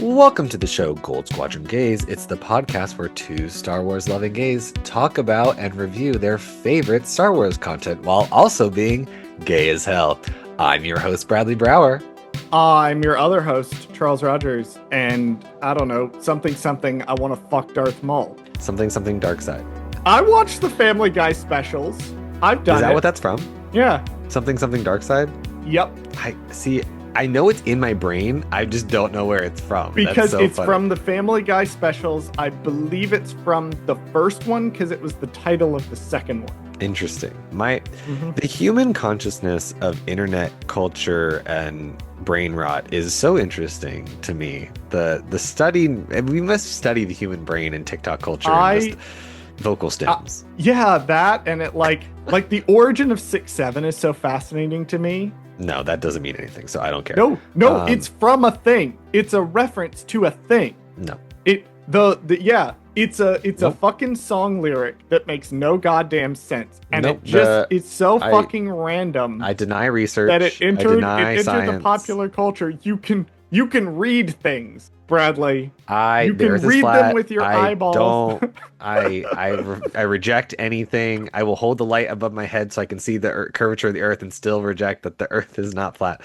Welcome to the show Gold Squadron Gaze. It's the podcast where two Star Wars loving gays talk about and review their favorite Star Wars content while also being gay as hell. I'm your host, Bradley Brower. I'm your other host, Charles Rogers, and I don't know, something, I want to fuck Darth Maul. Something dark side. I watched the Family Guy specials. I've done it. Is that what that's from? Yeah. Something dark side? Yep. I know it's in my brain. I just don't know where it's from. Because so it's funny. from the Family Guy specials. I believe it's from the first one because it was the title of the second one. Interesting. The human consciousness of internet culture and brain rot is so interesting to me. The study, we must study the human brain and TikTok culture and just vocal stems. Yeah, that and it like the origin of 6'7" is so fascinating to me. No, that doesn't mean anything, so I don't care. No, it's from a thing. It's a reference to a thing. No. It's a fucking song lyric that makes no goddamn sense. And it's so fucking random. I deny research. That it entered science. the popular culture. You can read things, Bradley. You can read them with your eyeballs. I reject anything. I will hold the light above my head so I can see the curvature of the earth and still reject that the earth is not flat.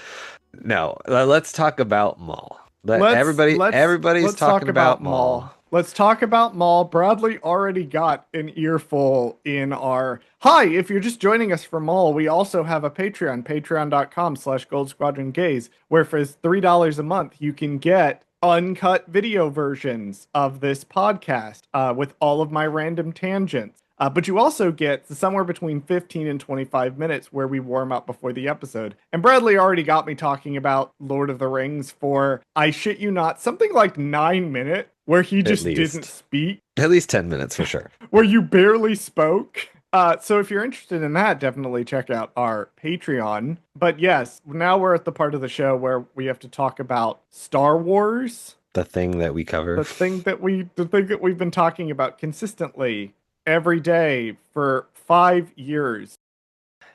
No, let's talk about Maul. Everybody's talking about Maul. Let's talk about Maul. Bradley already got an earful in our... Hi, if you're just joining us for Maul, we also have a Patreon, patreon.com/goldsquadrongaze, where for $3 a month, you can get uncut video versions of this podcast with all of my random tangents. But you also get somewhere between 15 and 25 minutes where we warm up before the episode. And Bradley already got me talking about Lord of the Rings for, I shit you not, something like 9 minutes where he just didn't speak. At least 10 minutes for sure. Where you barely spoke. So if you're interested in that, definitely check out our Patreon. But yes, now we're at the part of the show where we have to talk about Star Wars. The thing that we cover. The thing that we've been talking about consistently every day for 5 years.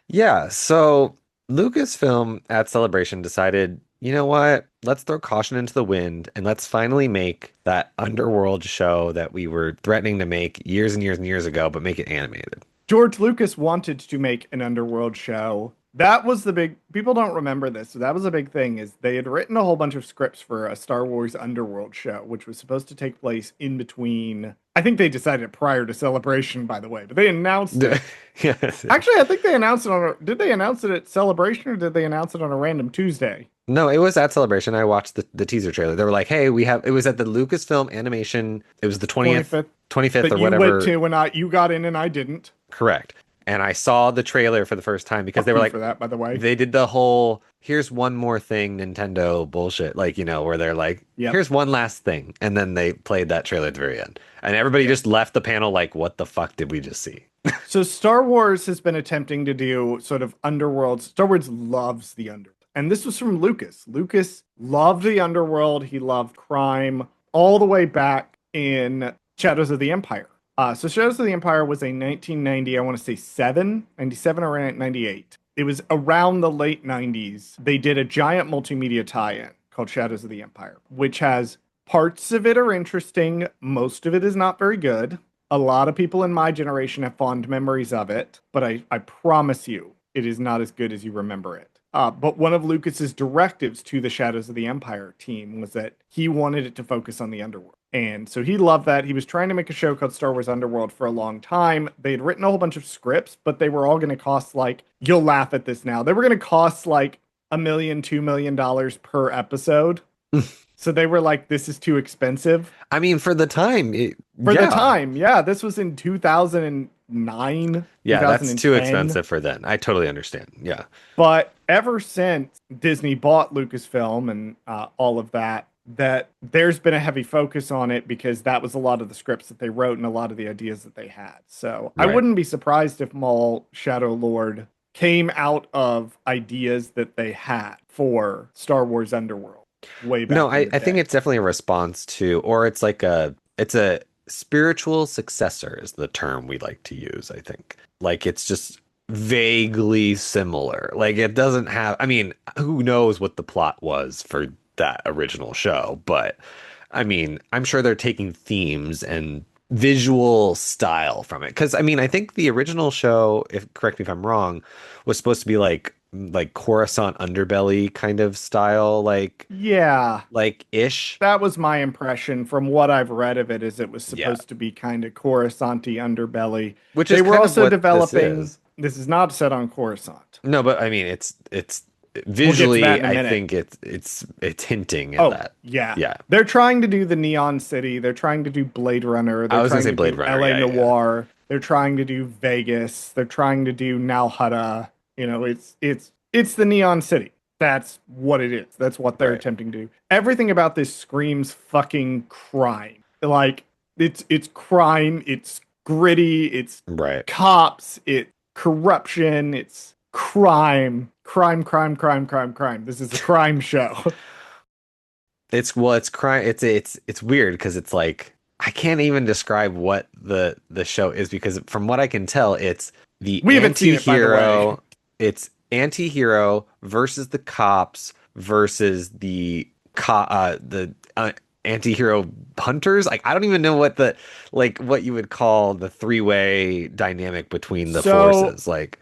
Yeah, so Lucasfilm at Celebration decided, you know what? Let's throw caution into the wind and let's finally make that underworld show that we were threatening to make years and years and years ago, but make it animated. George Lucas wanted to make an underworld show. That was the big... People don't remember this, so that was a big thing, is they had written a whole bunch of scripts for a Star Wars Underworld show, which was supposed to take place in between... I think they decided it prior to Celebration, by the way, but they announced it. Yes. Actually, I think they announced it on... Did they announce it at Celebration, or did they announce it on a random Tuesday? No, it was at Celebration. I watched the teaser trailer. They were like, hey, it was at the Lucasfilm Animation. It was the 25th or whatever. You went to, and you got in and I didn't. Correct. And I saw the trailer for the first time because they were like, for that, by the way, they did the whole, here's one more thing, Nintendo bullshit. Like, where they're like, here's one last thing. And then they played that trailer at the very end. And everybody just left the panel like, what the fuck did we just see? So Star Wars has been attempting to do sort of underworld. Star Wars loves the underworld. And this was from Lucas. Lucas loved the underworld. He loved crime all the way back in Shadows of the Empire. So Shadows of the Empire was a 1990, I want to say 97 or 98. It was around the late 90s. They did a giant multimedia tie-in called Shadows of the Empire, which has parts of it are interesting. Most of it is not very good. A lot of people in my generation have fond memories of it, but I promise you, it is not as good as you remember it. But one of Lucas's directives to the Shadows of the Empire team was that he wanted it to focus on the underworld. And so he loved that. He was trying to make a show called Star Wars Underworld for a long time. They'd written a whole bunch of scripts, but they were all going to cost you'll laugh at this now. They were going to cost $1 million, $2 million per episode. So they were like, this is too expensive. I mean, for the time. The time, yeah. This was in 2009. Yeah, that's too expensive for then. I totally understand. Yeah. But ever since Disney bought Lucasfilm and all of that there's been a heavy focus on it because that was a lot of the scripts that they wrote and a lot of the ideas that they had. So right. I wouldn't be surprised if Maul Shadow Lord came out of ideas that they had for Star Wars Underworld way back. No, I think it's definitely a response to, or it's it's a spiritual successor is the term we like to use, I think. It's just vaguely similar. It doesn't have, I mean, who knows what the plot was for that original show, but I mean, I'm sure they're taking themes and visual style from it. Because I mean, I think the original show, if correct me if I'm wrong, was supposed to be like Coruscant underbelly kind of style, Yeah, like ish. that was my impression from what I've read of it, is it was Yeah, supposed to be kind of Coruscant-y underbelly. which is They were kind of also what this developing, is. this is not set on Coruscant. No, but I mean, it's We'll get to that visually, in a I minute. think it's hinting at Oh, that. yeah. Yeah, They're trying to do the Neon City. They're trying to do Blade Runner. I They're was gonna trying say to Blade do Runner. LA Yeah, yeah, Noir. They're trying to do Vegas. They're trying to do Nalhutta. You know, it's the Neon City. That's what it is. That's what they're right, attempting to do. Everything about this screams fucking crime. Like it's crime, it's gritty, it's right. cops, it's corruption, it's crime. Crime, crime, crime, crime, crime. This is a crime show. It's well, it's crime. It's weird because it's like I can't even describe what the show is because from what I can tell, it's the We haven't seen it, by the way. anti-hero. It's anti-hero versus the cops versus the anti-hero hunters. Like I don't even know what the what you would call the three-way dynamic between the So, forces. Like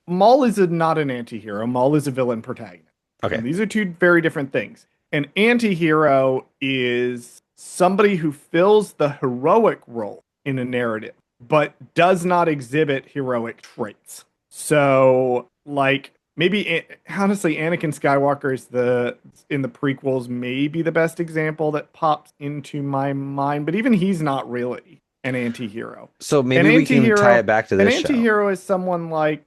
Maul is not an anti-hero. Maul is a villain protagonist. okay, And these are two very different things. An anti-hero is somebody who fills the heroic role in a narrative, but does not exhibit heroic traits. So, like, maybe honestly, Anakin Skywalker is in the prequels maybe the best example that pops into my mind, but even he's not really an anti-hero. so An maybe we can tie anti-hero, it back to an this show. anti-hero is someone like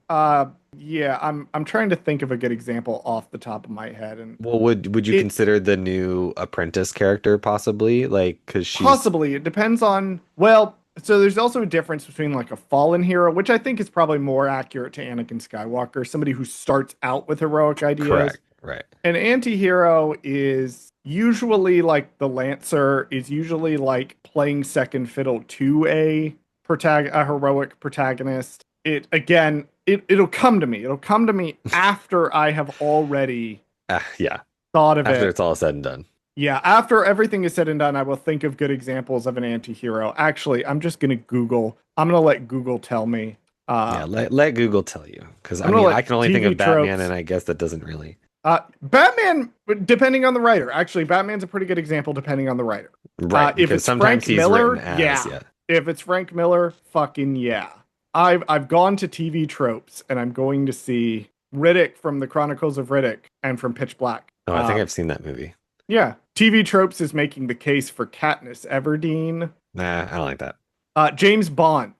yeah, I'm trying to think of a good example off the top of my head, and Well, would you it consider the new apprentice character possibly like because she's possibly it depends on, well, so there's also a difference between like a fallen hero, which I think is probably more accurate to Anakin Skywalker, somebody who starts out with heroic ideas. correct, right? An anti-hero is usually like the Lancer is usually like playing second fiddle to a heroic protagonist. It again, it'll come to me. It'll come to me after I have already Yeah. thought of After it. it's all said and done. Yeah, after everything is said and done, I will think of good examples of an anti-hero. Actually, I'm just gonna Google. I'm gonna let Google tell me. Yeah, let Google tell you because I I'm gonna mean I let can only think TV of Batman tropes. and I guess that doesn't really Batman, depending on the writer. Actually, Batman's a pretty good example depending on the writer. right If because it's sometimes Frank he's written Miller, as yeah. yeah. If it's Frank Miller, fucking yeah. I've gone to TV tropes and I'm going to see Riddick from the Chronicles of Riddick and from Pitch Black. Oh, I think I've seen that movie. Yeah, TV tropes is making the case for Katniss Everdeen. Nah, I don't like that. James Bond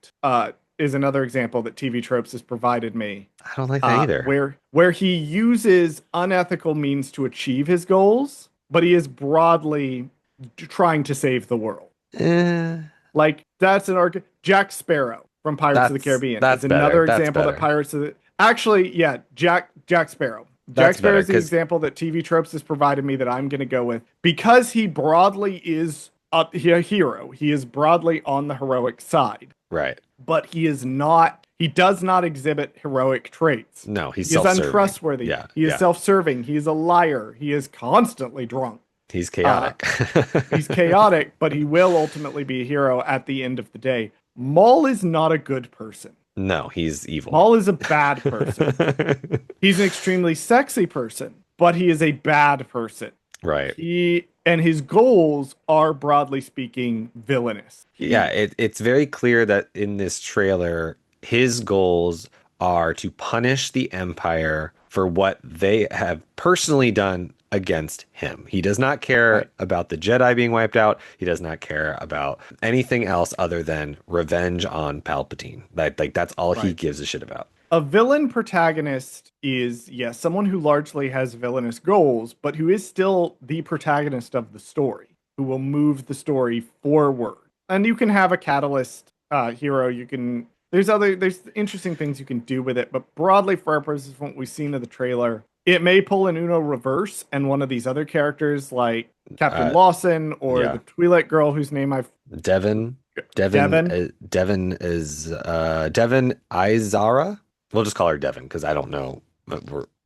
is another example that TV tropes has provided me, I don't like that either. where he uses unethical means to achieve his goals, but he is broadly trying to save the world. Eh, Like that's an arc. Jack Sparrow from Pirates of the Caribbean that's is better. another That's example that better. Pirates of the actually, yeah, Jack Sparrow. Jack That's Sparrow better is the because example that TV tropes has provided me that I'm going to go with because he broadly is a hero. He is broadly on the heroic side, right. but he is not. He does not exhibit heroic traits. No, he's He is self-serving. untrustworthy. Yeah, He is yeah. self-serving. He is a liar. He is constantly drunk. He's Uh, chaotic. He's chaotic, but he will ultimately be a hero at the end of the day. Maul is not a good person. No, he's evil. Maul is a bad person. He's an extremely sexy person, but he is a bad person. Right. He and his goals are broadly speaking villainous. Yeah, it's very clear that in this trailer, his goals are to punish the Empire for what they have personally done against him. He does not care Right. about the Jedi being wiped out. He does not care about anything else other than revenge on Palpatine. Like that's all he Right. gives a shit about. A villain protagonist is, yes, someone who largely has villainous goals, but who is still the protagonist of the story, who will move the story forward. And you can have a catalyst hero. You can there's interesting things you can do with it, but broadly for our purposes, from what we've seen of the trailer, it may pull an Uno reverse and one of these other characters like Captain Uh, Lawson or yeah. the Twi'lek girl whose name I've Devin, Devin. Devin is Devin Izara. We'll just call her Devin because I don't know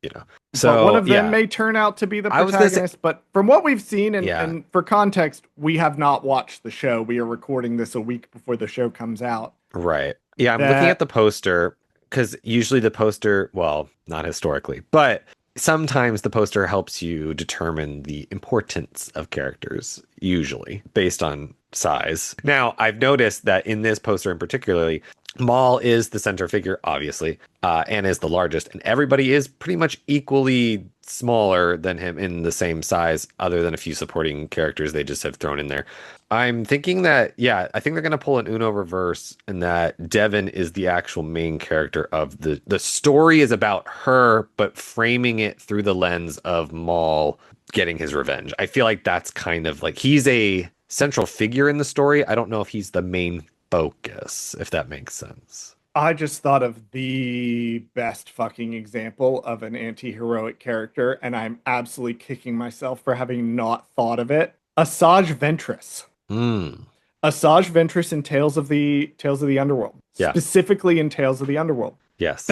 you know. But one So of them yeah, may turn out to be the I was gonna say, protagonist. But from what we've seen, yeah, and for context, we have not watched the show. We are recording this a week before the show comes out. right. Yeah, I'm looking at That the poster because usually the poster, well, not historically, but sometimes the poster helps you determine the importance of characters, usually based on size. Now, I've noticed that in this poster in particularly, Maul is the center figure, obviously, and is the largest, and everybody is pretty much equally smaller than him in the same size, other than a few supporting characters they just have thrown in there. I'm thinking that, yeah, I think they're going to pull an Uno reverse and that Devon is the actual main character of the story is about her, but framing it through the lens of Maul getting his revenge. I feel like that's kind of like he's a central figure in the story. I don't know if he's the main focus, if that makes sense. I just thought of the best fucking example of an anti-heroic character, and I'm absolutely kicking myself for having not thought of it. Asajj Ventress. Hmm. Asajj Ventress in Tales of the Underworld, Yeah. specifically in Tales of the Underworld. Yes.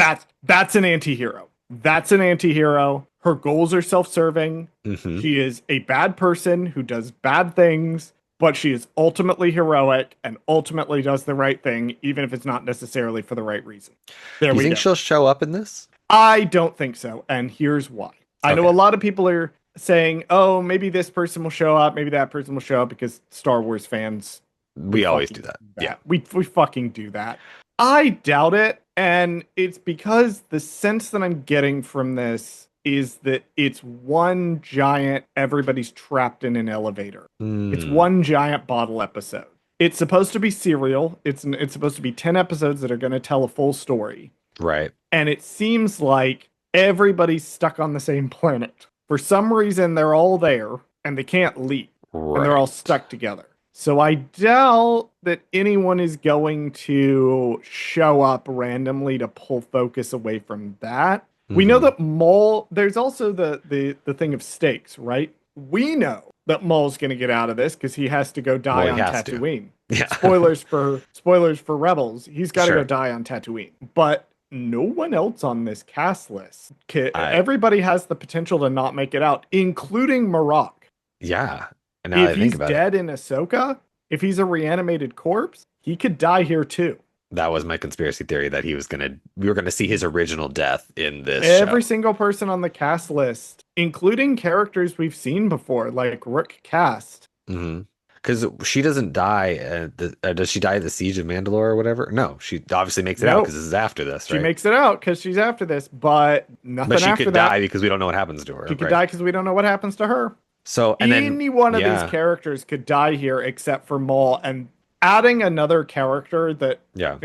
That's an anti-hero. That's an anti-hero. Her goals are self-serving. Hmm. She is a bad person who does bad things, but she is ultimately heroic and ultimately does the right thing, even if it's not necessarily for the right reason. There Do you we think go. she'll show up in this? I don't think so, and here's why. I know a Okay. lot of people are saying, "Oh, maybe this person will show up, maybe that person will show up," because Star Wars fans, we We always fucking do that. do Yeah. that. We fucking do that. I doubt it, and it's because the sense that I'm getting from this is that it's one giant everybody's trapped in an elevator. It's Hmm. one giant bottle episode. It's supposed to be serial. It's supposed to be 10 episodes that are going to tell a full story. Right. And it seems like everybody's stuck on the same planet. For some reason, they're all there and they can't leave, and they're all Right. stuck together. So I doubt that anyone is going to show up randomly to pull focus away from that. We know Hmm. that Maul, there's also the thing of stakes, right? We know that Maul's going to get out of this because he has to go Well, die he on has to. Tatooine. Yeah. Spoilers for Rebels. He's got to go Sure. die on Tatooine. But no one else on this cast list. I Everybody has the potential to not make it out, including Marok. Yeah. And now that If I think he's about it, dead in Ahsoka, if he's a reanimated corpse, he could die here too. that was my conspiracy theory that we were gonna see his original death in this show. Every single person on the cast list, including characters we've seen before, like Rook Cast. Hmm. Because she doesn't die. Does she die at the Siege of Mandalore or whatever? No, she obviously makes it out because No, this is after this, she right? makes it out because she's after this, but But nothing she after could that. die because we don't know what happens to her, She could right? die because we don't know what happens to her. So, and then, Any one of these yeah, characters could die here except for Maul, and adding another character that yeah.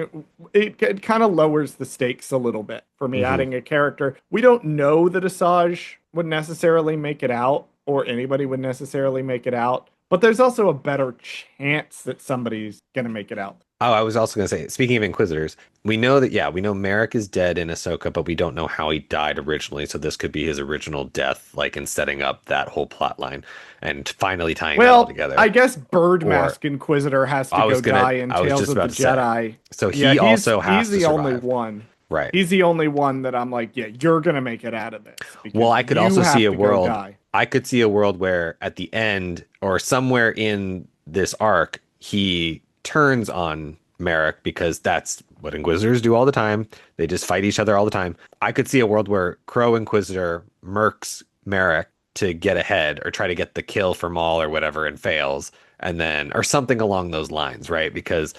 it kind of lowers the stakes a little bit for me. Hmm. Adding a character, we don't know that Asajj would necessarily make it out, or anybody would necessarily make it out, but there's also a better chance that somebody's gonna make it out. Oh, I was also going to say, speaking of Inquisitors, we know that, yeah, we know Merrick is dead in Ahsoka, but we don't know how he died originally. So this could be his original death, like in setting up that whole plot line and finally tying that all Well, I together. guess Or Birdmask Inquisitor has to go die in I was Tales just of the about to say. Jedi. So Yeah, he also he's has to the only survive. one. Right. He's the only one that I'm like, yeah, you're gonna make it out of this Well, because I could you also see have a to go world, die. I could see a world where at the end or somewhere in this arc, he turns on Merrick because that's what Inquisitors do all the time. They just fight each other all the time. I could see a world where Crow Inquisitor murks Merrick to get ahead or try to get the kill for Maul or whatever and fails. And then, or something along those lines, right? Because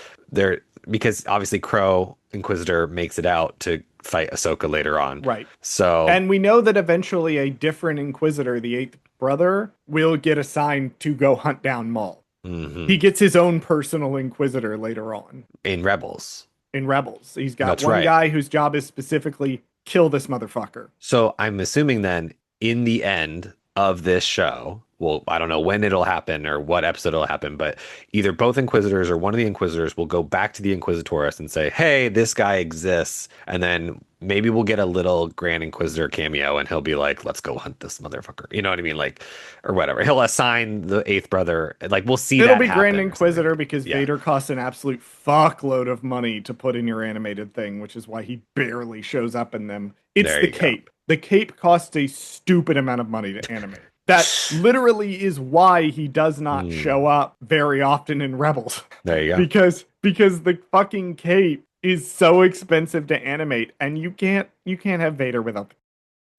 obviously Crow Inquisitor makes it out to fight Ahsoka later on. Right. So, And we know that eventually a different Inquisitor, the eighth brother, will get assigned to go hunt down Maul. He mhm. gets his own personal Inquisitor later on In Rebels. in Rebels. He's got That's one right. guy whose job is specifically kill this motherfucker. So I'm assuming then in the end of this show, well, I don't know when it'll happen or what episode it'll happen, but either both Inquisitors or one of the Inquisitors will go back to the Inquisitoress and say, "Hey, this guy exists," and then maybe we'll get a little Grand Inquisitor cameo, and he'll be like, "Let's go hunt this motherfucker," you know what I mean, like, or whatever. He'll assign the eighth brother, like we'll see It'll that be Grand happen or something. Inquisitor because Yeah, Vader costs an absolute fuckload of money to put in your animated thing, which is why he barely shows up in them. It's there the you go. cape. The cape costs a stupid amount of money to animate. That literally is why he does not show Hmm. up very often in Rebels. There you go. Because the fucking cape is so expensive to animate, and you can't have Vader without the.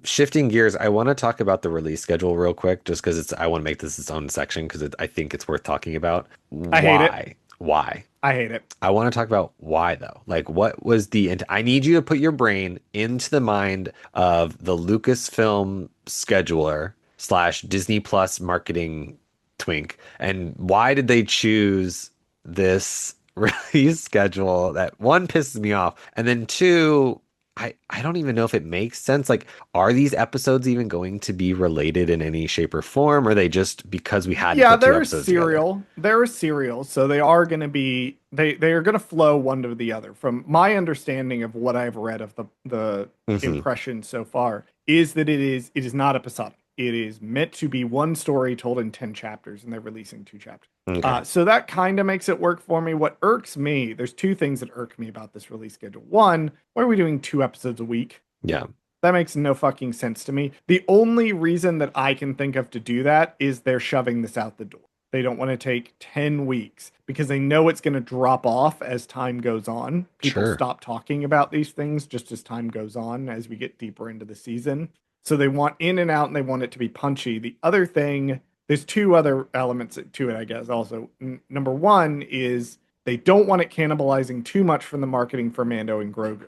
Shifting gears, I want to talk about the release schedule real quick, just because I want to make this its own section because I think it's worth talking about. I hate it. Why? Why? I hate it. I want to talk about why though. Like, what was I need you to put your brain into the mind of the Lucasfilm scheduler slash Disney Plus marketing twink, and why did they choose this release schedule that one pisses me off, and then two, I don't even know if it makes sense. Like, are these episodes even going to be related in any shape or form? Or are they just because we had to Yeah, put two they're episodes together? serial. They're serial, so they are going to be they are going to flow one to the other. From my understanding of what I've read of the Hmm. impression so far, is that it is not episodic. It is meant to be one story told in 10 chapters, and they're releasing 2 chapters. Okay. So that kind of makes it work for me. What irks me, there's two things that irk me about this release schedule. One, why are we doing 2 episodes a week? Yeah. That makes no fucking sense to me. The only reason that I can think of to do that is they're shoving this out the door. They don't want to take 10 weeks because they know it's going to drop off as time goes on. People Sure. stop talking about these things just as time goes on, as we get deeper into the season. So they want in and out, and they want it to be punchy. The other thing, there's two other elements to it, I guess. Also, number one is they don't want it cannibalizing too much from the marketing for Mando and Grogu.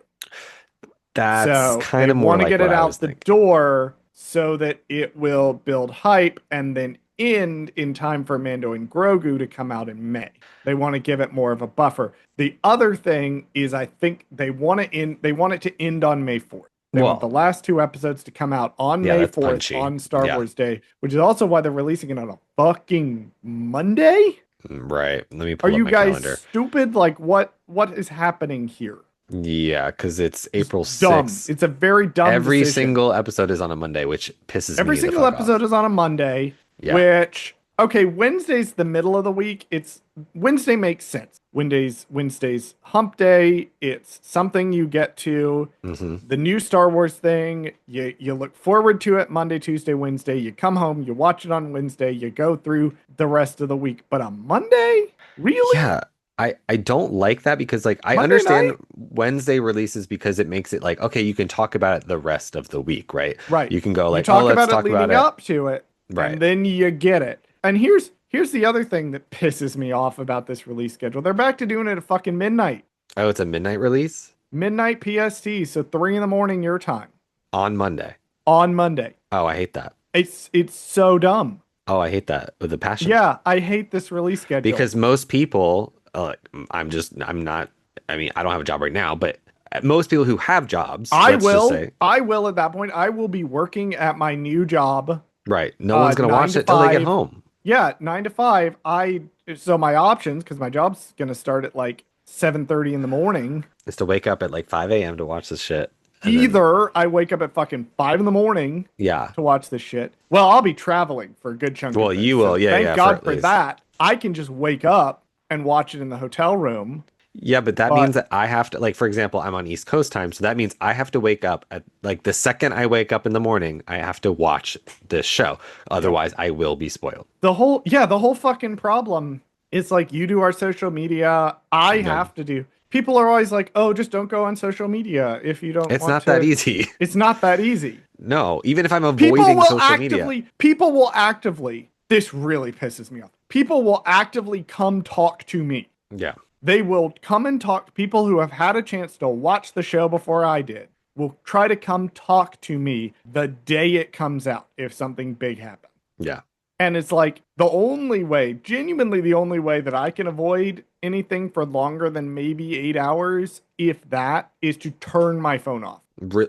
That's So they kind of more want to like get what it I was out the thinking. door so that it will build hype and then end in time for Mando and Grogu to come out in May. They want to give it more of a buffer. The other thing is I think they want it to end on May 4th. They want the Well, last 2 episodes to come out on yeah, May that's 4th punchy. on Star Yeah. Wars Day, which is also why they're releasing it on a fucking Monday. Right. Let me Are pull up you my guys calendar. stupid? Like what is happening here? Yeah, because it's Just April dumb. 6th. It's a very dumb Every decision. single episode is on a Monday, which pisses Every me the single fuck episode off. is on a Monday, Yeah. which okay, Wednesday's the middle of the week. It's Wednesday makes sense. Wednesday's hump day. It's something you get to. Hmm. The new Star Wars thing. You look forward to it Monday, Tuesday, Wednesday. You come home, you watch it on Wednesday, you go through the rest of the week. But on Monday? Really? Yeah. I don't like that because like I Monday understand night? Wednesday releases because it makes it like, okay, you can talk about it the rest of the week, right? Right. You can go You like, oh, talk let's about it talk about leading it. up to it, Right. and then you get it. And here's the other thing that pisses me off about this release schedule. They're back to doing it at fucking midnight. Oh, it's a midnight release Midnight PST, so 3 in the morning your time on Monday. on Monday. Oh, I hate that. It's so dumb. Oh, I hate that with a passion. Yeah, I hate this release schedule. Because most people, I'm not, I mean, I don't have a job right now, but most people who have jobs, I let's just will. say, I will at that point. I will be working at my new job. right, no one's going to Nine watch to it till they get five. home. Yeah, 9 to 5. So my options, because my job's gonna start at like 7:30 in the morning. Is to wake up at like 5 a.m. to watch this shit. And then, Either I wake up at fucking 5 in the morning yeah. to watch this shit. Well, I'll be traveling for a good chunk Well, of this. you So will. Yeah, thank yeah, for God at for least. that. I can just wake up and watch it in the hotel room. Yeah, but that means But that I have to, like, for example, I'm on East Coast time. So that means I have to wake up at, like, the second I wake up in the morning, I have to watch this show. yeah, Otherwise, I will be spoiled. the whole fucking problem is like you do our social media. I Yeah. have to do. People are always like, oh, just don't go on social media if you don't It's want not that to. easy. It's not that easy. No, even if I'm avoiding social media. People will actively, this really pisses me off. People will actively come talk to me. Yeah. They will come and talk to people who have had a chance to watch the show before I did. Will try to come talk to me the day it comes out if something big happens. Yeah. And it's like the only way, genuinely the only way that I can avoid anything for longer than maybe 8 hours, if that, is to turn my phone off.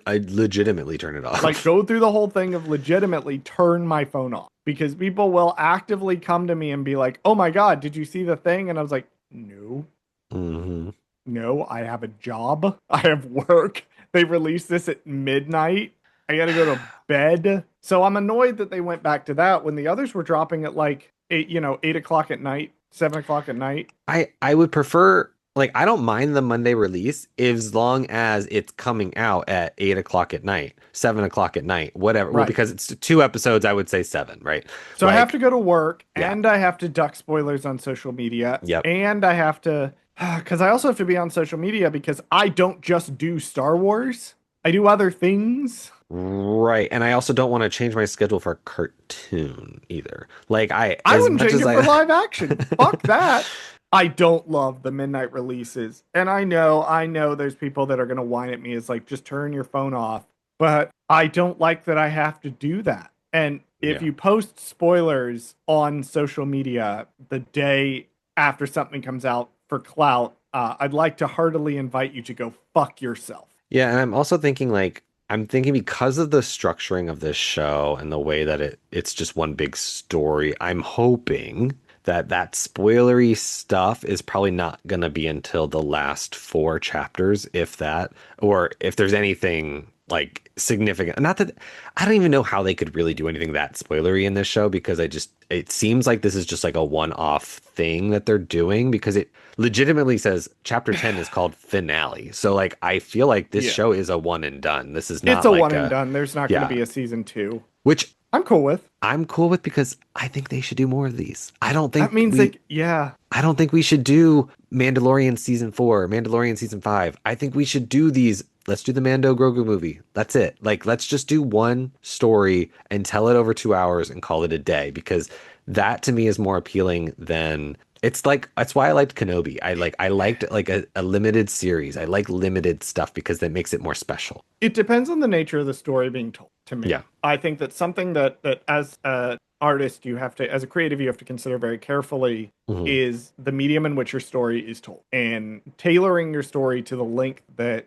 I legitimately turn it off. Like go through the whole thing of legitimately turn my phone off because people will actively come to me and be like, "Oh my God, did you see the thing?" And I was like, "No, Hmm. no, I have a job. I have work. They released this at midnight. I got to go to bed." So I'm annoyed that they went back to that when the others were dropping at like 8 o'clock at night, 7 o'clock at night. I would prefer like I don't mind the Monday release as long as it's coming out at 8 o'clock at night, 7 o'clock at night, whatever. Well, Right. because it's two episodes, I would say seven, right? So I have Like, to go to work yeah, and I have to duck spoilers on social media yep. and I have to because I also have to be on social media because I don't just do Star Wars. I do other things. Right. And I also don't want to change my schedule for a cartoon either. Like I as wouldn't much change as it for I live action. Fuck that. I don't love the midnight releases. And I know there's people that are going to whine at me as like, just turn your phone off. But I don't like that I have to do that. And if yeah. you post spoilers on social media the day after something comes out for clout, I'd like to heartily invite you to go fuck yourself. Yeah, and I'm also thinking like I'm thinking because of the structuring of this show and the way that it's just one big story, I'm hoping that that spoilery stuff is probably not gonna be until the last four chapters, if that, or if there's anything like significant. Not that I don't even know how they could really do anything that spoilery in this show because it seems like this is just like a one-off thing that they're doing because it legitimately says chapter 10 is called finale. So like I feel like this Yeah. show is a one and done. This is It's not a like one and a done. There's not going to yeah, be a season two. which I'm cool with. I'm cool with because I think they should do more of these. That means like, yeah. I don't think we should do Mandalorian season 4, Mandalorian season 5. I think we should do these. Let's do the Mando Grogu movie. That's it. Like, let's just do one story and tell it over 2 hours and call it a day because that to me is more appealing than it's like that's why I liked Kenobi. I liked like a limited series. I like limited stuff because that makes it more special. It depends on the nature of the story being told to me. Yeah. I think that something that as an artist you have to as a creative you have to consider very carefully Mhm. is the medium in which your story is told and tailoring your story to the length that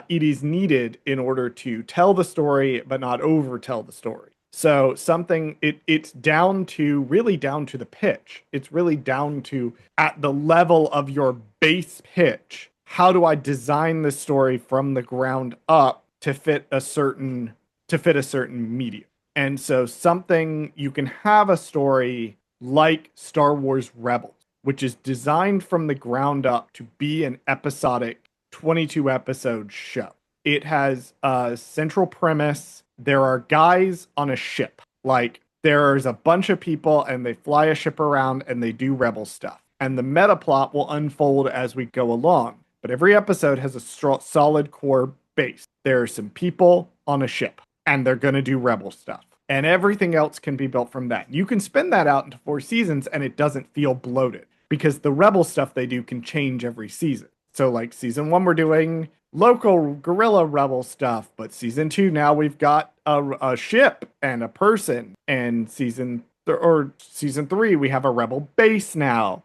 it is needed in order to tell the story but not over tell the story. So it's down to really down to the pitch. It's really down to at the level of your base pitch. How do I design the story from the ground up to fit a certain medium? And so something you can have a story like Star Wars Rebels, which is designed from the ground up to be an episodic 22 episode show. It has a central premise. There are guys on a ship. Like there's a bunch of people and they fly a ship around and they do rebel stuff. And the meta plot will unfold as we go along. But every episode has a solid core base. There are some people on a ship and they're going to do rebel stuff. And everything else can be built from that. You can spin that out into 4 seasons and it doesn't feel bloated because the rebel stuff they do can change every season. So, like season one, we're doing local guerrilla rebel stuff, but season two, now we've got a ship and a person. And season three, we have a rebel base now.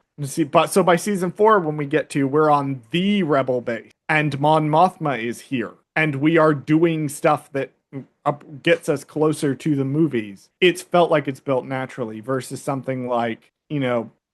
But so by season four, when we get to, we're on the rebel base, and Mon Mothma is here, and we are doing stuff that gets us closer to the movies. It's felt like it's built naturally versus something like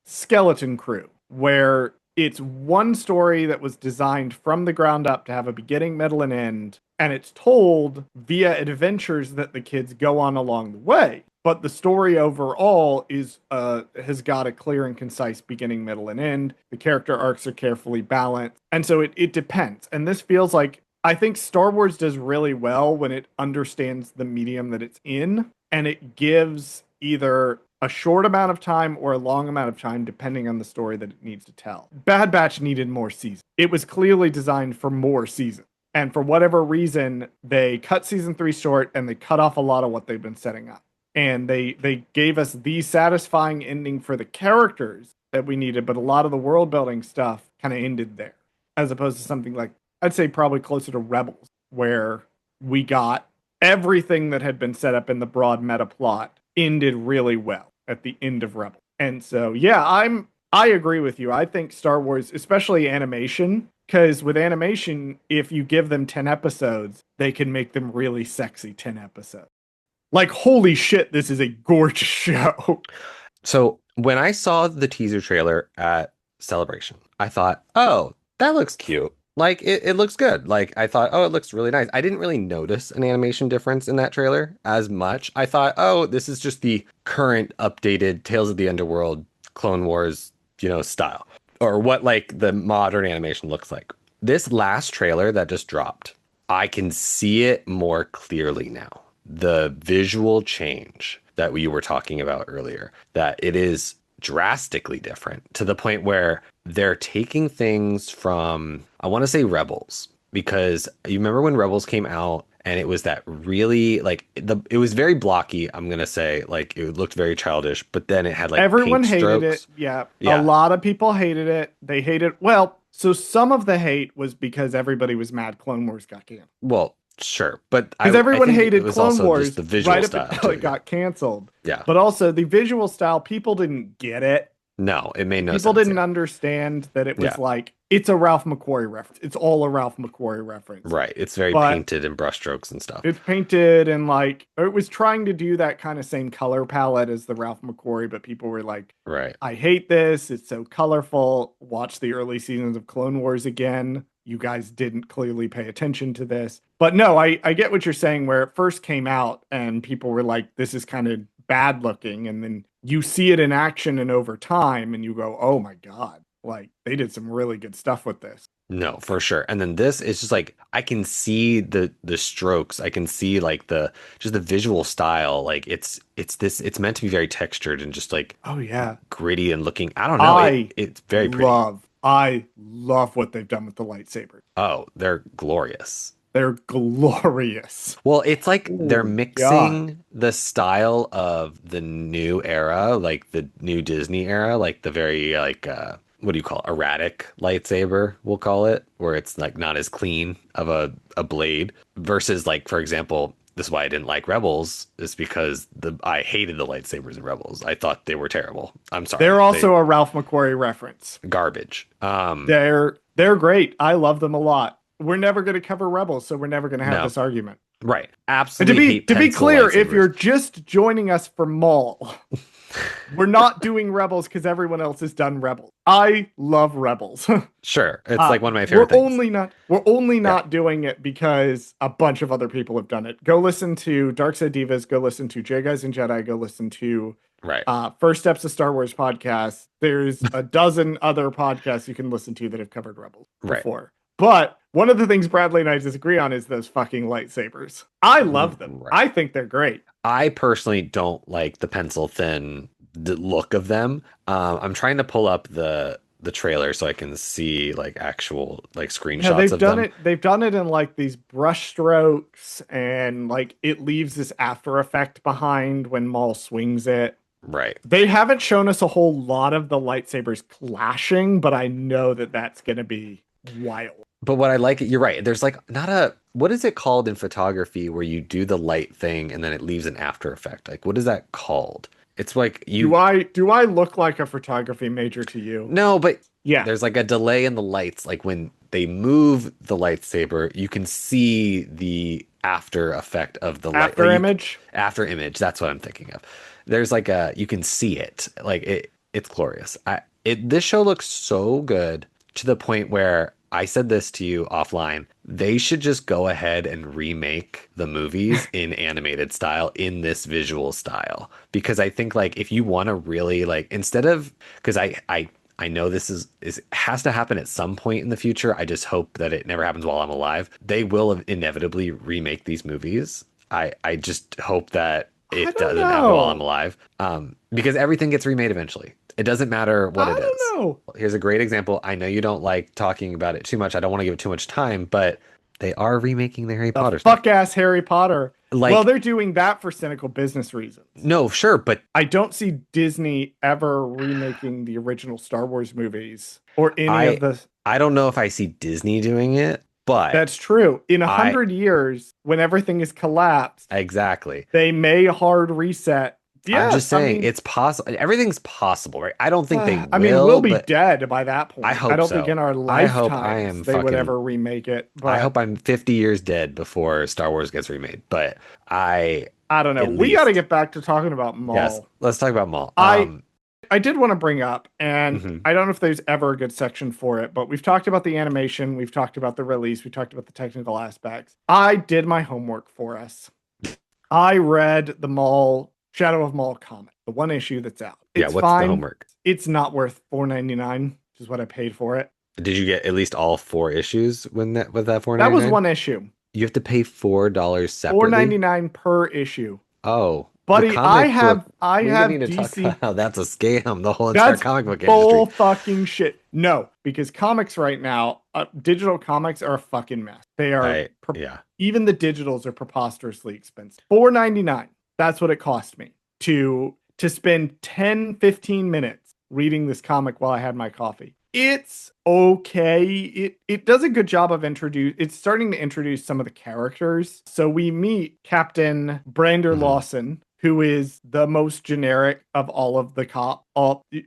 Skeleton Crew, where it's one story that was designed from the ground up to have a beginning, middle, and end, and it's told via adventures that the kids go on along the way. But the story overall is has got a clear and concise beginning, middle, and end. The character arcs are carefully balanced, and so it depends. And this feels like I think Star Wars does really well when it understands the medium that it's in, and it gives either a short amount of time or a long amount of time, depending on the story that it needs to tell. Bad Batch needed more seasons. It was clearly designed for more seasons. And for whatever reason, they cut season three short and they cut off a lot of what they've been setting up. And they gave us the satisfying ending for the characters that we needed, but a lot of the world building stuff kind of ended there, as opposed to something like, I'd say probably closer to Rebels, where we got everything that had been set up in the broad meta plot ended really well at the end of Rebels. And so, yeah, I agree with you. I think Star Wars, especially animation, because with animation, if you give them 10 episodes, they can make them really sexy 10 episodes. Like, holy shit, this is a gorgeous show. So when I saw the teaser trailer at Celebration, I thought, oh, that looks cute. Like it looks good. Like I thought, oh, it looks really nice. I didn't really notice an animation difference in that trailer as much. I thought, oh, this is just the current updated Tales of the Underworld Clone Wars, style. or what like the modern animation looks like. This last trailer that just dropped, I can see it more clearly now. The visual change that we were talking about earlier, that it is drastically different to the point where they're taking things from, I want to say Rebels, because you remember when Rebels came out and it was that really like it was very blocky, I'm gonna say, like it looked very childish, but then it had like Everyone paint hated it. strokes. Yeah. A Yeah. lot of people hated it. They hated, well, so some of the hate was because everybody was mad Clone Wars got canceled. Well, sure, but Because I everyone think it hated was Clone also just Wars the visual right up style until too. it Yeah. got canceled. Yeah. But also the visual style, people didn't get it. No, it made no People sense. didn't Yeah. understand that it Yeah. was like, it's a Ralph McQuarrie reference. It's all a Ralph McQuarrie reference. Right. It's very But painted and brushstrokes and stuff. it's painted and like it was trying to do that kind of same color palette as the Ralph McQuarrie, but people were like, Right. I hate this. It's so colorful. Watch the early seasons of Clone Wars again. You guys didn't clearly pay attention to this. But no, I get what you're saying, where it first came out and people were like, this is kind of bad looking. And then you see it in action and over time and you go, oh my God, like they did some really good stuff with this. No, for sure. And then this is just like I can see the strokes. I can see like the just the visual style. Like it's meant to be very textured and just like Oh yeah. gritty and looking. I don't know. It's very pretty. I love what they've done with the lightsabers. Oh, they're glorious. They're glorious. Well, it's like they're Oh God. mixing the style of the new era, like the new Disney era, like the very like what do you call it? Erratic lightsaber, we'll call it, where it's like not as clean of a blade versus like, for example, this is why I didn't like Rebels, is because I hated the lightsabers in Rebels. I thought they were terrible. I'm sorry. They're They also a Ralph McQuarrie reference. garbage. They're great. I love them a lot. We're never going to cover Rebels, so we're never going to have No. this argument. Right. And Absolutely hate to be pencil clear, if lightsabers. you're just joining us for Maul, we're not doing Rebels because everyone else has done Rebels. I love Rebels. Sure. It's like one of my we're favorite things. only Yeah. not doing it because a bunch of other people have done it. Go listen to Dark Side Divas. Go listen to J Guys and Jedi. Go listen to Right. First Steps of Star Wars podcast. There's a dozen other podcasts you can listen to that have covered Rebels Right. before. But one of the things Bradley and I disagree on is those fucking lightsabers. I love them. Right. I think they're great. I personally don't like the pencil thin look of them. I'm trying to pull up the trailer so I can see like actual like screenshots Yeah, they've of done them. it. They've done it in like these brush strokes, and like it leaves this after effect behind when Maul swings it. Right. They haven't shown us a whole lot of the lightsabers clashing, but I know that that's going to be wild. But what I like, you're right. There's like not a, what is it called in photography where you do the light thing and then it leaves an after effect? Like what is that called? It's like you, Do I look like a photography major to you? no, but Yeah. there's like a delay in the lights. Like when they move the lightsaber, you can see the after effect of the light. After Like image. after image. That's what I'm thinking of. There's like a, you can see it. Like it's glorious. This show looks so good to the point where I said this to you offline. They should just go ahead and remake the movies in animated style, in this visual style. Because I think like if you want to really like, instead of, because I know this is has to happen at some point in the future. I just hope that it never happens while I'm alive. They will inevitably remake these movies. I just hope that I it don't doesn't happen while I'm know. alive. Because everything gets remade eventually. It doesn't matter what I it is. don't know. Here's a great example. I know you don't like talking about it too much. I don't want to give it too much time, but they are remaking the Harry The Potter stuff. fuck ass Harry Potter. Well, Like, they're doing that for cynical business reasons. no, sure, but I don't see Disney ever remaking the original Star Wars movies or any of I the. I don't know if I see Disney doing it, but That's true. In a I 100 years, when everything is collapsed, exactly. they may hard reset. I'm just Yes, I saying mean, it's possible. Everything's possible, right? I don't think they I mean, we'll will, be but dead by that point. I I hope don't think so. in our I hope I lifetimes am they would fucking ever remake it. I But hope I'm 50 years dead before Star Wars gets remade. But I don't know. at We got to least, get back to talking about yes, Maul. let's talk about Maul. I did want to bring up, and Mhm. I don't know if there's ever a good section for it, but we've talked about the animation, we've talked about the release, we talked about the technical aspects. I did my homework for us. I read the Maul Shadow of Maul comic, the one issue that's out. Yeah, It's what's the fine. homework? It's not worth $4.99. which is what I paid for it. Did you get at least all four issues when that with that That was 4.99? one issue. You have to pay $4 Four separately? ninety nine per issue. Oh, the Buddy, I comic book. have I We didn't have need to talk about DC. how that's a scam, the whole entire That's comic book industry. bull fucking shit. No, because comics right now, digital comics are a fucking mess. They are Yeah, even the digitals are preposterously expensive. 4.99. That's what it cost me to spend 10-15 minutes reading this comic while I had my coffee. It's okay. It does a good job of it's starting to introduce some of the characters. So we meet Captain Brander hmm Lawson, who is the most generic of all of the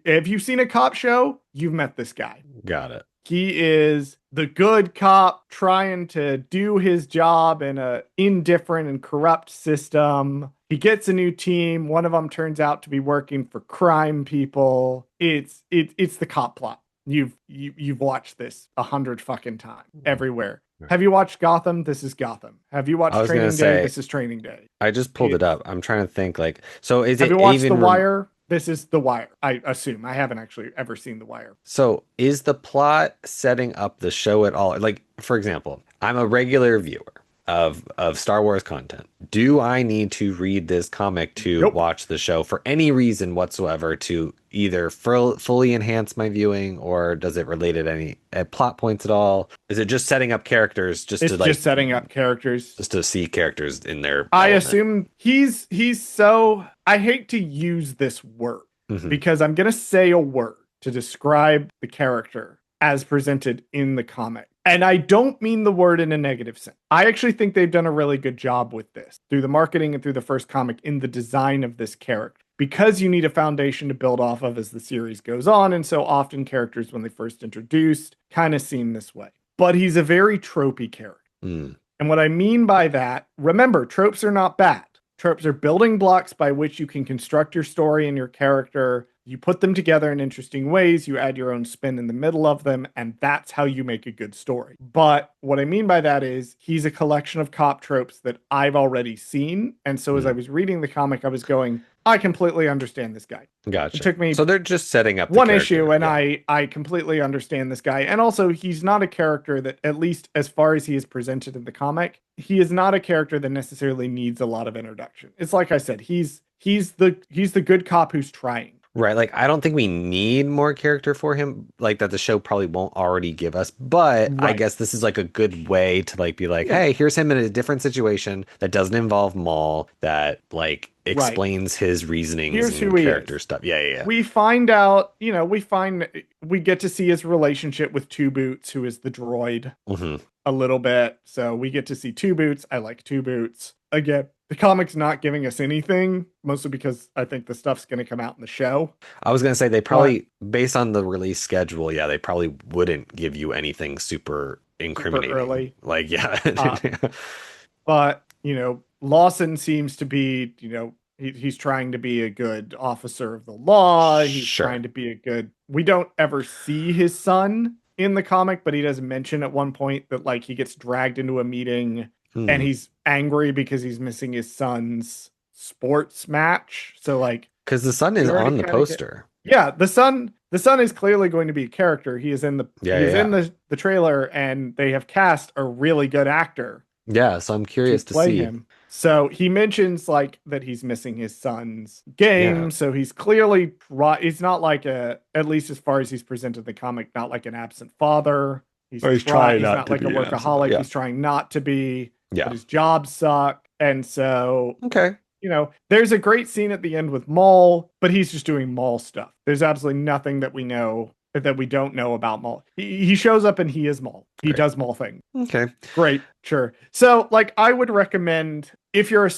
if you've seen a cop show, you've met this guy. got it. He is the good cop trying to do his job in a indifferent and corrupt system. He gets a new team. One of them turns out to be working for crime people. It's the cop plot. You've watched this 100 fucking times everywhere. Have you watched Gotham? This is Gotham. Have you I watched was gonna Training Day? say, This is Training Day. I just pulled it up. I'm trying to think like, so is Have it you watched The even Wire? This is The Wire. I assume. I haven't actually ever seen The Wire. so is the plot setting up the show at all? Like, for example, I'm a regular viewer of Star Wars content. Do I need to read this comic to Nope. watch the show for any reason whatsoever to either fully enhance my viewing, or does it relate at any at plot points at all? Is it just setting up characters just It's to like just setting up characters. just to see characters in their I element? assume he's so I hate to use this word Hmm. because I'm gonna say a word to describe the character as presented in the comic. And I don't mean the word in a negative sense. I actually think they've done a really good job with this through the marketing and through the first comic in the design of this character. Because you need a foundation to build off of as the series goes on. And so often characters, when they first introduced, kind of seem this way. But he's a very tropey character. Mm. And what I mean by that, remember, tropes are not bad. Tropes are building blocks by which you can construct your story and your character. You put them together in interesting ways. You add your own spin in the middle of them, and that's how you make a good story. But what I mean by that is he's a collection of cop tropes that I've already seen. And so as I was reading the comic, I was going, I completely understand this guy. Gotcha. It took me So they're just setting up the one character. issue, and Yeah. I completely understand this guy. And also, he's not a character that, at least as far as he is presented in the comic, he is not a character that necessarily needs a lot of introduction. It's like I said, he's the good cop who's trying. Right. Like, I don't think we need more character for him, like that the show probably won't already give us. But I Right. guess this is like a good way to like be like, Yeah. hey, here's him in a different situation that doesn't involve Maul, that like explains his reasonings Here's and who he character is. stuff. Yeah, yeah, We find out, we get to see his relationship with Two Boots, who is the droid, yeah. Hmm. a little bit. So we get to see Two Boots. I like Two Boots. Again, the comic's not giving us anything, mostly because I think the stuff's going to come out in the show. I was gonna say they probably, based on the release schedule, yeah, they probably wouldn't give you anything super incriminating. early. Like, yeah. Uh, But, Lawson seems to be, he's trying to be a good officer of the law. He's Sure. trying to be a good. We don't ever see his son in the comic, but he does mention at one point that like he gets dragged into a meeting and he's angry because he's missing his son's sports match. So like, Because the sun is you already on the kinda poster. yeah, the son is clearly going to be a character. He is in the Yeah, he is in yeah. the trailer, and they have cast a really good actor Yeah, so I'm to curious to play see. him. So he mentions like that he's missing his son's Yeah. game. So he's clearly he's not like at least as far as he's presented in the comic, not like an absent father. He's trying he's not like a workaholic. Yeah. He's trying not to be, Yeah. but his jobs suck. And so, Okay. there's a great scene at the end with Maul, but he's just doing Maul stuff. There's absolutely nothing that we don't know about Maul. He shows up and he is Maul. He Great. does Maul things. Okay. Great, sure. So, like, I would recommend if you're a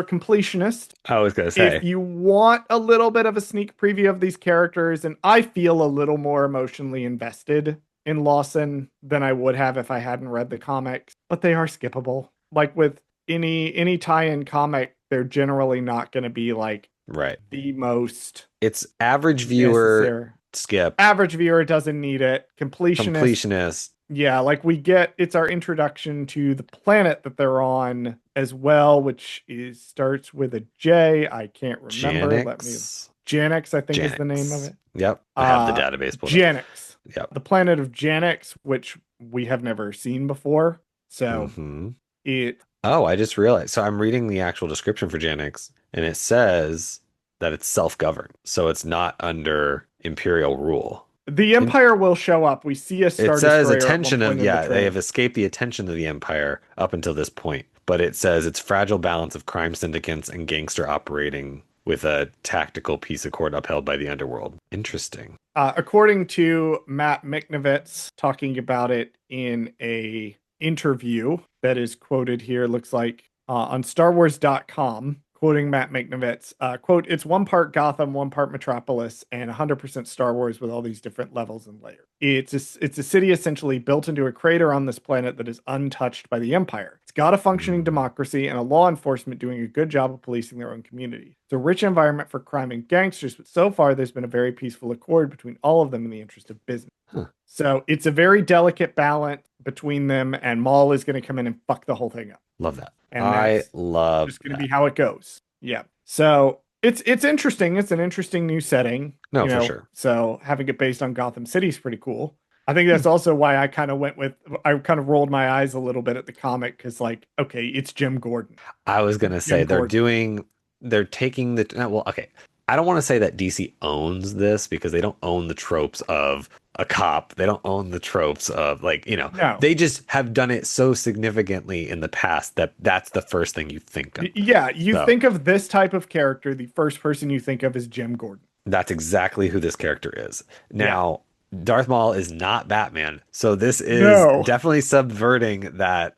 completionist, I was gonna say. if you want a little bit of a sneak preview of these characters, and I feel a little more emotionally invested in Lawson than I would have if I hadn't read the comics, but they are skippable. Like with any tie-in comic, they're generally not going to be like Right. the most It's average viewer necessary. skip. Average viewer doesn't need it. Completionist. Yeah, like it's our introduction to the planet that they're on as well, which starts with a J. I can't remember. Janix. Janix, I think is the name of Janix. it. Yep. I have the database pulled up. Janix. Yep. the planet of Janix, which we have never seen before. So Hmm. it Oh, I just realized. So I'm reading the actual description for Janix, and it says that it's self-governed, so it's not under imperial rule. the In Empire will show up. We see a It Star says Destroyer at one attention of, point in the yeah, they have trailer. escaped the attention of the Empire up until this point, but it says it's fragile balance of crime syndicates and gangster operating with a tactical peace accord upheld by the underworld. Interesting. According to Matt Miknovitz talking about it in a interview that is quoted here, looks like on StarWars.com, quoting Matt Miknovitz, quote, it's one part Gotham, one part Metropolis, and 100% Star Wars with all these different levels and layers. It's a city essentially built into a crater on this planet that is untouched by the Empire. It's got a functioning Mm. democracy and a law enforcement doing a good job of policing their own community. It's a rich environment for crime and gangsters, but so far there's been a very peaceful accord between all of them in the interest of business. Huh. So it's a very delicate balance between them, and Maul is going to come in and fuck the whole thing up. Love that. And I that's love just going to be that. how it goes. Yeah. So it's interesting. It's an interesting new setting, No, for sure. So having it based on Gotham City is pretty cool. I think Hmm. that's also why I kind of rolled my eyes a little bit at the comic because, like, okay, it's Jim Gordon. I was gonna say Jim Gordon. they're taking the well, okay. I don't want to say that DC owns this because they don't own the tropes of a cop. They don't own the tropes of like, No. they just have done it so significantly in the past that that's the first thing you think of. Yeah, you So think of this type of character, the first person you think of is Jim Gordon. that's exactly who this character is. Yeah. Now, Darth Maul is not Batman, so this is No. definitely subverting that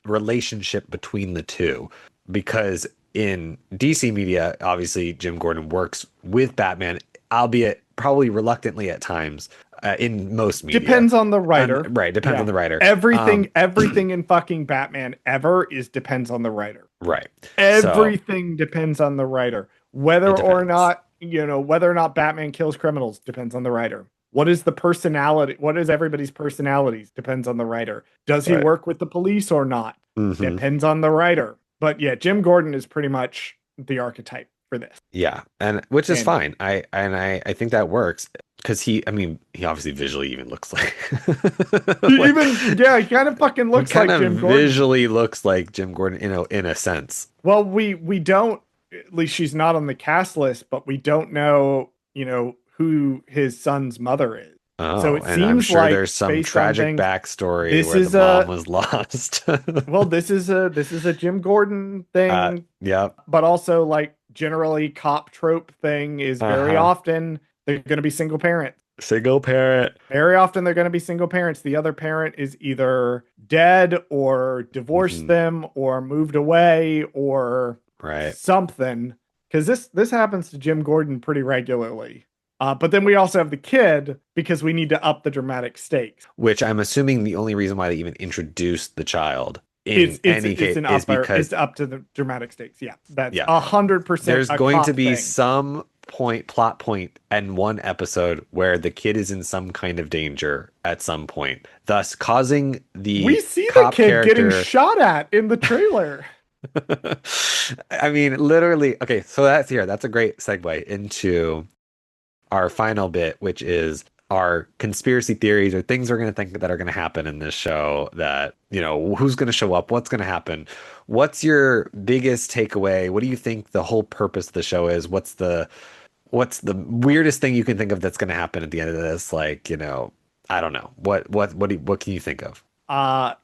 relationship between the two. Because in DC media, obviously Jim Gordon works with Batman, albeit probably reluctantly at times. In most media, Depends on the writer. right? Depends on Yeah. the writer. Everything in fucking Batman ever is depends on the writer. Right. So Everything depends on the writer. it depends. Whether or not Batman kills criminals depends on the writer. What is the personality? What is everybody's personalities? Depends on the writer. Does he Right. work with the police or not? Hmm. Depends on the writer. But yeah, Jim Gordon is pretty much the archetype for this. Yeah, and which is And fine. I think that works because I mean, he obviously visually even looks like he kind of fucking he looks kind like of Jim Gordon. visually looks like Jim Gordon, in a sense. Well, we don't, at least she's not on the cast list, but we don't know, who his son's mother is. So Oh, it and I'm seems sure like there's some based on tragic things, backstory this where the is mom a was lost. this is a Jim Gordon thing, Yep. but also like generally cop trope thing is very Uh-huh. often they're going to be single parents. Single parent. Very often they're going to be single parents. The other parent is either dead or divorced Mhm. them or moved away or Right. something. Because this happens to Jim Gordon pretty regularly. But then we also have the kid because we need to up the dramatic stakes. Which I'm assuming the only reason why they even introduced the child in any case is because it's up to the dramatic stakes. Yeah, that's yeah, 100% there's a going to cop be thing. some plot point in one episode where the kid is in some kind of danger at some point, thus causing the We see the cop kid getting character. shot at in the trailer. I mean, literally. Okay, so that's a great segue into our final bit, which is our conspiracy theories or things we're going to think that are going to happen in this show that, who's going to show up, what's going to happen. What's your biggest takeaway? What do you think the whole purpose of the show is? What's the weirdest thing you can think of that's going to happen at the end of this? Like, I don't know. What can you think of? Uh,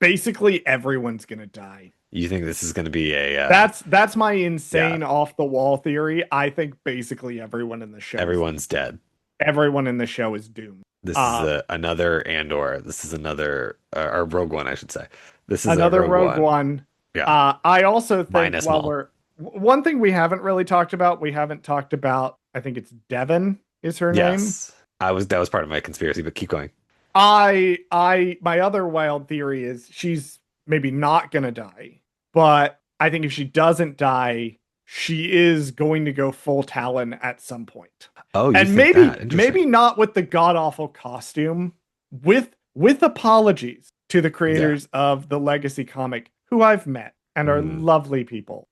Basically everyone's gonna die. You think this is going to be a That's my yeah, insane off the wall theory. I think basically everyone's dead. everyone in the show is doomed. This is Uh, another Andor. This is another or Rogue One, I should say. This is a Another Rogue Rogue One. One. Yeah, I also think minus while Maul. one thing we haven't really talked about, I think it's Devon is her name. Yes, that was part of my conspiracy, but keep going. My other wild theory is she's maybe not gonna die, but I think if she doesn't die, she is going to go full Talon at some point. Oh, you And think that? maybe Interesting. not with the god awful costume, with apologies to the Yeah. creators of the Legacy comic, who I've met and are Mm, lovely people.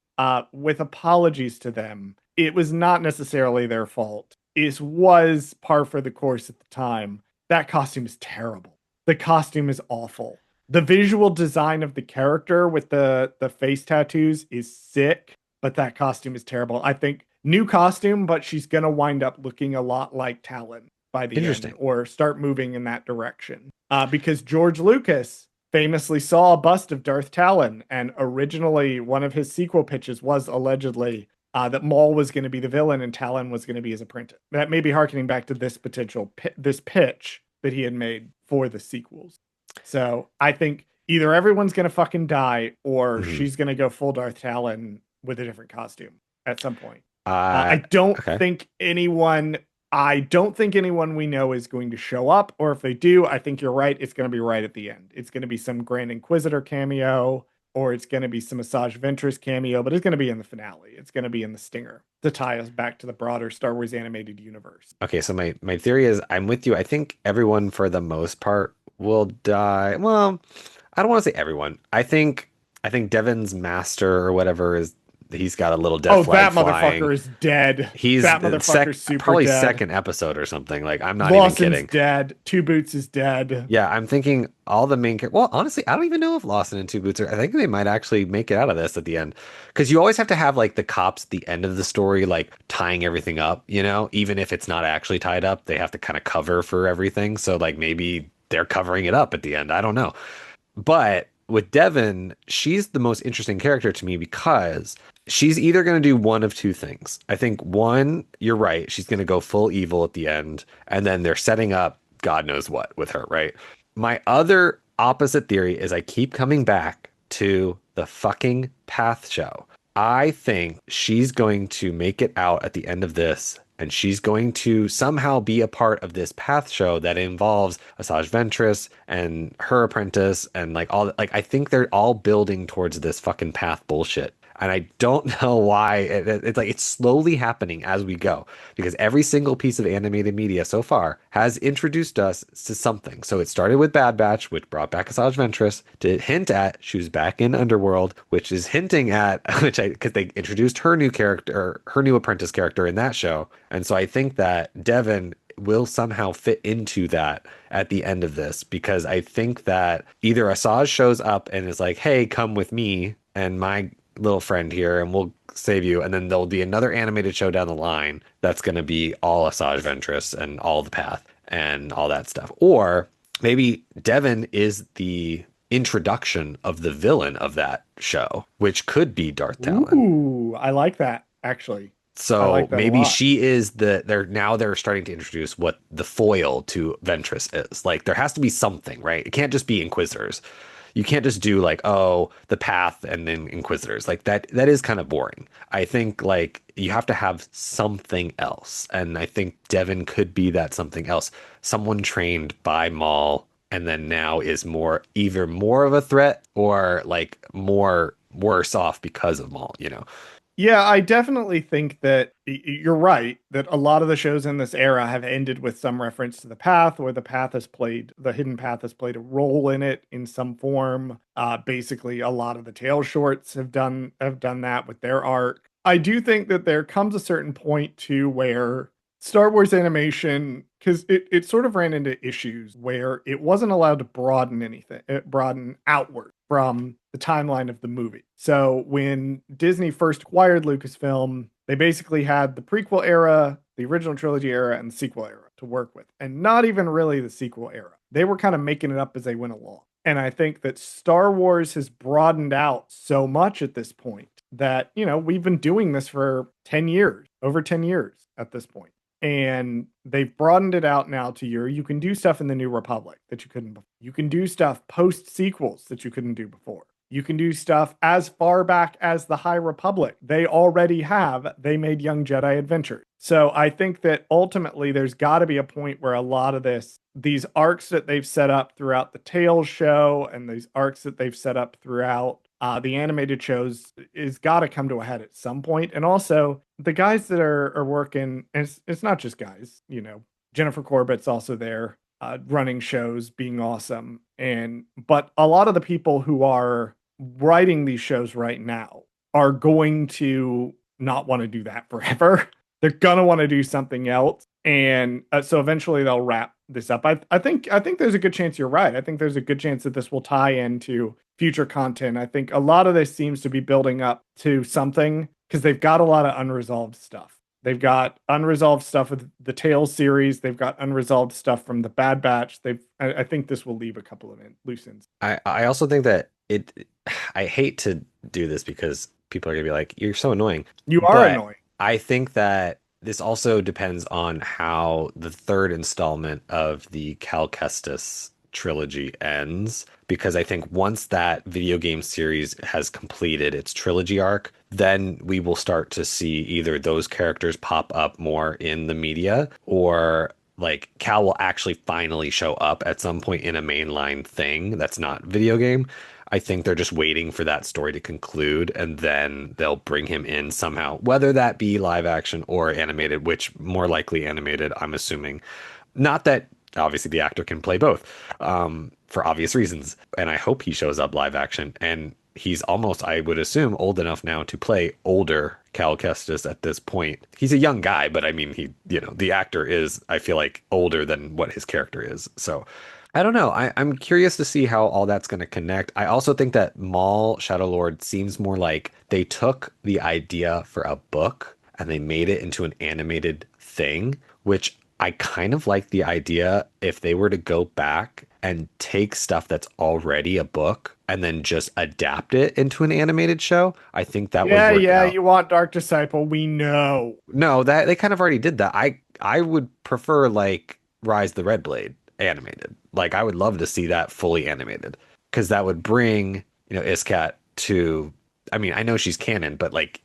With apologies to them, it was not necessarily their fault. It was par for the course at the time. That costume is terrible. The costume is awful. The visual design of the character with the face tattoos is sick, but that costume is terrible. I think new costume, but she's gonna wind up looking a lot like Talon by the end, Interesting. or start moving in that direction. Because George Lucas famously saw a bust of Darth Talon, and originally one of his sequel pitches was allegedly that Maul was going to be the villain and Talon was going to be his apprentice. That may be harkening back to this this pitch that he had made for the sequels. So I think either everyone's going to fucking die, or Mhm. she's going to go full Darth Talon with a different costume at some point. Uh, okay. I don't think anyone we know is going to show up, or if they do, I think you're right. It's going to be right at the end. It's going to be some Grand Inquisitor cameo, or it's going to be some Asajj Ventress cameo, but it's going to be in the finale. It's going to be in the stinger to tie us back to the broader Star Wars animated universe. Okay, so my theory is I'm with you. I think everyone for the most part will die. Well, I don't want to say everyone. I think Devon's master or whatever is he's got a little death Oh, flag that flying. motherfucker is dead. He's That motherfucker's super probably dead. second episode or something. Like I'm not even Lawson's kidding. dead. Two Boots is dead. Yeah, I'm thinking all the main characters. Well, honestly, I don't even know if Lawson and Two Boots are. I think they might actually make it out of this at the end, because you always have to have like the cops at the end of the story, like tying everything up. Even if it's not actually tied up, they have to kind of cover for everything. So like maybe they're covering it up at the end. I don't know. But with Devon, she's the most interesting character to me because she's either going to do one of two things. I think one, you're right, she's going to go full evil at the end, and then they're setting up God knows what with her, right? My other opposite theory is I keep coming back to the fucking Path show. I think she's going to make it out at the end of this, and she's going to somehow be a part of this path show that involves Asajj Ventress and her apprentice and like all like I think they're all building towards this fucking path bullshit. And I don't know why it's like it's slowly happening as we go because every single piece of animated media so far has introduced us to something. So it started with Bad Batch, which brought back Asajj Ventress to hint at she was back in Underworld, which is hinting at because they introduced her new character, her new apprentice character in that show. And so I think that Devon will somehow fit into that at the end of this because I think that either Asajj shows up and is like, "Hey, come with me and my little friend here and we'll save you," and then there'll be another animated show down the line that's going to be all Asajj Ventress and all the path and all that stuff. Or maybe Devon is the introduction of the villain of that show, which could be Darth Talon. Ooh, I like that, actually. I So like that a maybe lot. she is they're starting to introduce what the foil to Ventress is. Like there has to be something, right? It can't just be Inquisitors. You can't just do like, oh, the path and then Inquisitors. Like that is kind of boring. I think like you have to have something else. And I think Devon could be that something else. Someone trained by Maul and then now is either more of a threat or like more worse off because of Maul. Yeah, I definitely think that you're right that a lot of the shows in this era have ended with some reference to the path, or the hidden path has played a role in it in some form. Basically, a lot of the tail shorts have done that with their arc. I do think that there comes a certain point too where Star Wars animation, because it sort of ran into issues where it wasn't allowed to broaden anything, broaden outward from the timeline of the movie. So when Disney first acquired Lucasfilm, they basically had the prequel era, the original trilogy era, and the sequel era to work with, and not even really the sequel era. They were kind of making it up as they went along. And I think that Star Wars has broadened out so much at this point that, we've been doing this for 10 years, over 10 years at this point. And they've broadened it out now to you can do stuff in the New Republic that you couldn't before. You can do stuff post sequels that you couldn't do before. You can do stuff as far back as the High Republic. They made Young Jedi Adventure. So I think that ultimately there's got to be a point where a lot of these arcs that they've set up throughout the Tales show and these arcs that they've set up throughout the animated shows is got to come to a head at some point. And also the guys that are working, and it's not just guys, Jennifer Corbett's also there, running shows, being awesome. But a lot of the people who are writing these shows right now are going to not want to do that forever. They're gonna want to do something else, and so eventually they'll wrap this up. I think there's a good chance you're right. I think there's a good chance that this will tie into future content. I think a lot of this seems to be building up to something because they've got a lot of unresolved stuff. They've got unresolved stuff with the Tales series. They've got unresolved stuff from the Bad Batch. I think this will leave a couple of loose ends. I also think that I hate to do this because people are gonna be like, you're so annoying. You are But annoying. I think that this also depends on how the third installment of the Cal Kestis trilogy ends. Because I think once that video game series has completed its trilogy arc, then we will start to see either those characters pop up more in the media or like Cal will actually finally show up at some point in a mainline thing that's not video game. I think they're just waiting for that story to conclude and then they'll bring him in somehow, whether that be live action or animated, which more likely animated, I'm assuming. Not that obviously the actor can play both, for obvious reasons. And I hope he shows up live action. And he's almost, I would assume, old enough now to play older Cal Kestis at this point. He's a young guy, but I mean, the actor is, I feel like, older than what his character is. So I don't know. I'm curious to see how all that's going to connect. I also think that Maul Shadow Lord seems more like they took the idea for a book and they made it into an animated thing, which I kind of like the idea if they were to go back and take stuff that's already a book and then just adapt it into an animated show. I think that would Yeah, work yeah, out. you want Dark Disciple. We know. No, that they kind of already did that. I would prefer like Rise the Red Blade animated. Like I would love to see that fully animated because that would bring, Iskat to I mean, I know she's canon, but like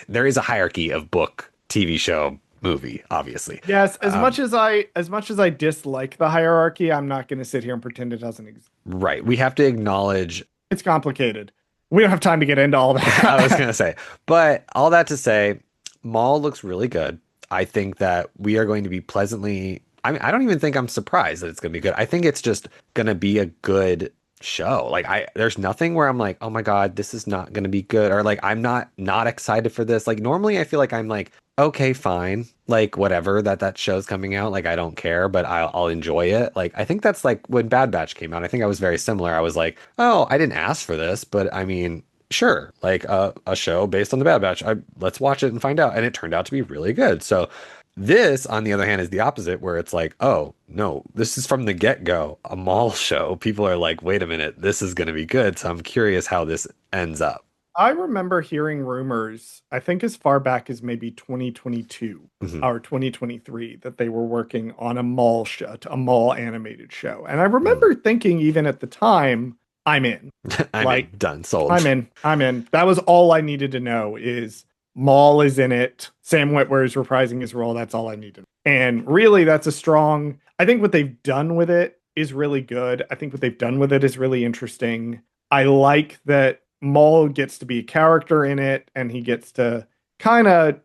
there is a hierarchy of book, TV show, movie, obviously. Yes, Um, as much as I dislike the hierarchy, I'm not going to sit here and pretend it doesn't exist. right. We have to acknowledge It's complicated. We don't have time to get into all I was that. gonna say, but all that to say, Maul looks really good. I think that we are going to be pleasantly. I mean, I don't even think I'm surprised that it's gonna be good. I think it's just gonna be a good show. Like there's nothing where I'm like, oh my God, this is not gonna be good, or like I'm not excited for this. Like normally, I feel like I'm like, okay, fine, like whatever that show's coming out, like I don't care, but I'll enjoy it. Like I think that's like when Bad Batch came out. I think I was very similar. I was like, oh, I didn't ask for this, but I mean sure, like a show based on the Bad Batch. Let's watch it and find out. And it turned out to be really good. So this, on the other hand, is the opposite, where it's like, oh no, this is from the get-go a mall show. People are like, wait a minute, this is going to be good. So I'm curious how this ends up. I remember hearing rumors, I think as far back as maybe 2022 Mhm. or 2023, that they were working on a mall show, a mall animated show. And I Mm. remember thinking, even at the time, I'm in. I Like, mean, done, sold. I'm in. I'm in. That was all I needed to know is Maul is in it. Sam Witwer is reprising his role. That's all I needed. And really, that's a strong. I think what they've done with it is really good. I think what they've done with it is really interesting. I like that Maul gets to be a character in it, and he gets to kind of,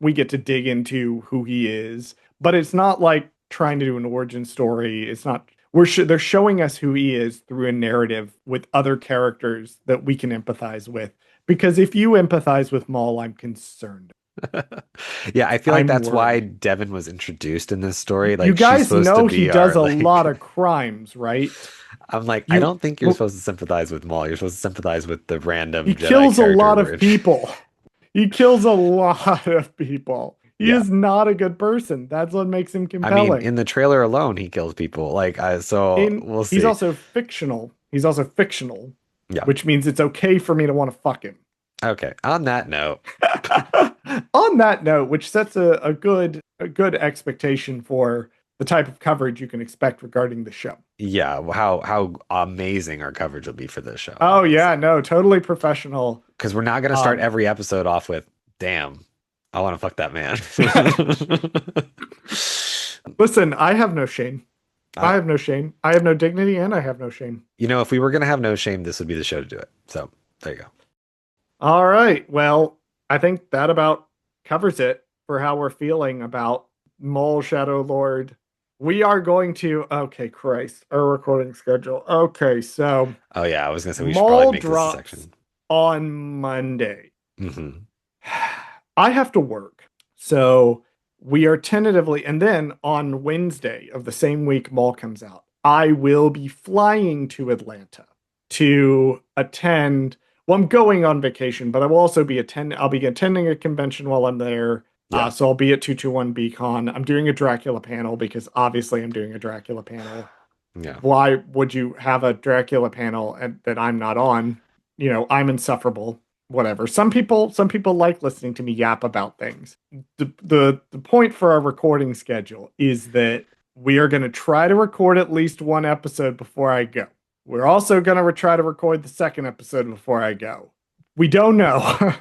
we get to dig into who he is. But it's not like trying to do an origin story. It's not they're showing us who he is through a narrative with other characters that we can empathize with. Because if you empathize with Maul, I'm concerned. Yeah, I feel like I'm that's why worried. Devin was introduced in this story. You Like she's guys supposed to know he be does our a lot like of crimes, right? I'm like, I You don't think you're well, supposed to sympathize with Maul. You're supposed to sympathize with the he random Jedi kills a character lot we're of in. people. He kills a lot of people. He Yeah. is not a good person. That's what makes him I mean, compelling. in the trailer alone, he kills people. So In we'll He's see. also fictional. He's also fictional, Yeah. which means it's okay for me to want to fuck him. Okay. On that note, On that note, which sets a good expectation for the type of coverage you can expect regarding the show. yeah, how amazing our coverage will be for this show, Oh yeah, obviously. no, totally professional. Because we're not gonna start Um, every episode off with, damn, I want to fuck that man. listen, I have no shame. I, I have no shame. I have no dignity, and I have no shame. if we were gonna have no shame, this would be the show to do it. So there you go. All right. Well, I think that about covers it for how we're feeling about Mole Shadow Lord. We are going to, okay, Christ, our recording schedule. Okay, so Oh yeah, I was gonna say we should probably Mole make this a drops section. on Monday. Hmm. I have to work. So we are tentatively, and then on Wednesday of the same week Maul comes out, I will be flying to Atlanta to attend. Well, I'm going on vacation, but I will also be I'll be attending a convention while I'm there. Yeah. So I'll be at 221 BCon. I'm doing a Dracula panel because obviously I'm doing a Dracula panel. Yeah. Why would you have a Dracula panel that I'm not on? I'm insufferable. Whatever. Some people like listening to me yap about things. The point for our recording schedule is that we are going to try to record at least one episode before I go. We're also going to try to record the second episode before I go. We don't know.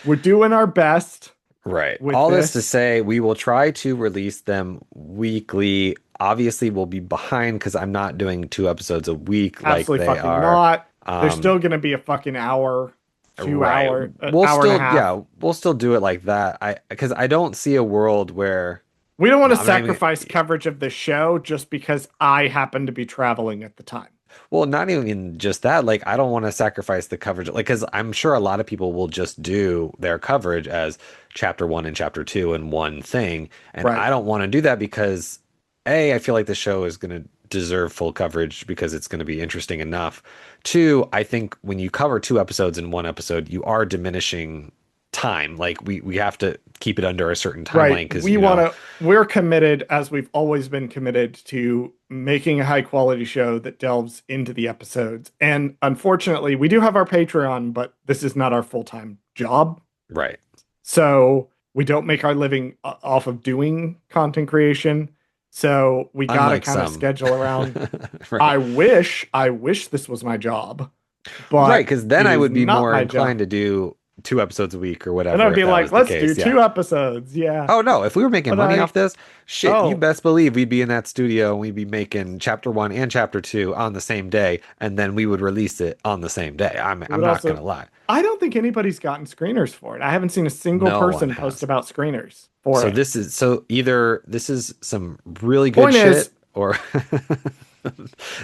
We're doing our best. Right. With All this to say, we will try to release them weekly. Obviously, we'll be behind because I'm not doing 2 episodes a week Absolutely like they fucking are. not. There's still going to be a fucking hour, 2 right. hour, We'll hour still, and a half. yeah, we'll still do it like that. Because I don't see a world where we don't want to I'm not even- sacrifice coverage of the show just because I happen to be traveling at the time. Well, not even just that. Like, I don't want to sacrifice the coverage. Like, because I'm sure a lot of people will just do their coverage as chapter 1 and chapter 2 and one thing. And Right. I don't want to do that because, A, I feel like the show is going to deserve full coverage because it's going to be interesting enough. 2, I think when you cover 2 episodes in one episode, you are diminishing time. Like, we have to keep it under a certain timeline Right. because we're committed, as we've always been committed, to making a high quality show that delves into the episodes. And unfortunately, we do have our Patreon, but this is not our full-time job. Right. So we don't make our living off of doing content creation. So we got to kind of schedule around. Right. I wish this was my job. But right, because then I would be more inclined to do 2 episodes a week or whatever. And I'd be like, let's do 2 yeah. episodes. Yeah. Oh no, if we were making money off this, shit, Oh. you best believe we'd be in that studio and we'd be making chapter 1 and chapter 2 on the same day, and then we would release it on the same day. I'm not gonna lie. I don't think anybody's gotten screeners for it. I haven't seen a single person post about screeners for it. Either this is some really good shit, or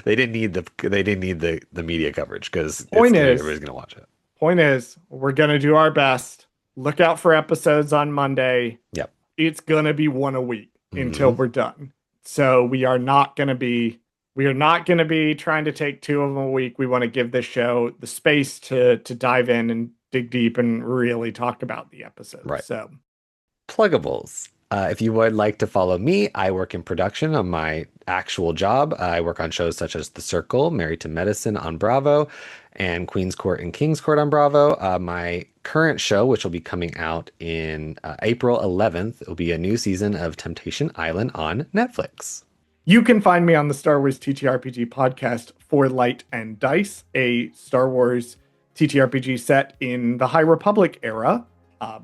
they didn't need the media coverage because everybody's gonna watch it. Point is, we're going to do our best. Look out for episodes on Monday. Yep. It's going to be 1 a week until we're done. So we are not going to be trying to take 2 of them a week. We want to give this show the space to dive in and dig deep and really talk about the episode. Right. So pluggables. If you would like to follow me, I work in production on my actual job. I work on shows such as The Circle, Married to Medicine on Bravo, and Queen's Court and King's Court on Bravo. My current show, which will be coming out in April 11th, will be a new season of Temptation Island on Netflix. You can find me on the Star Wars TTRPG podcast For Light and Dice, a Star Wars TTRPG set in the High Republic era.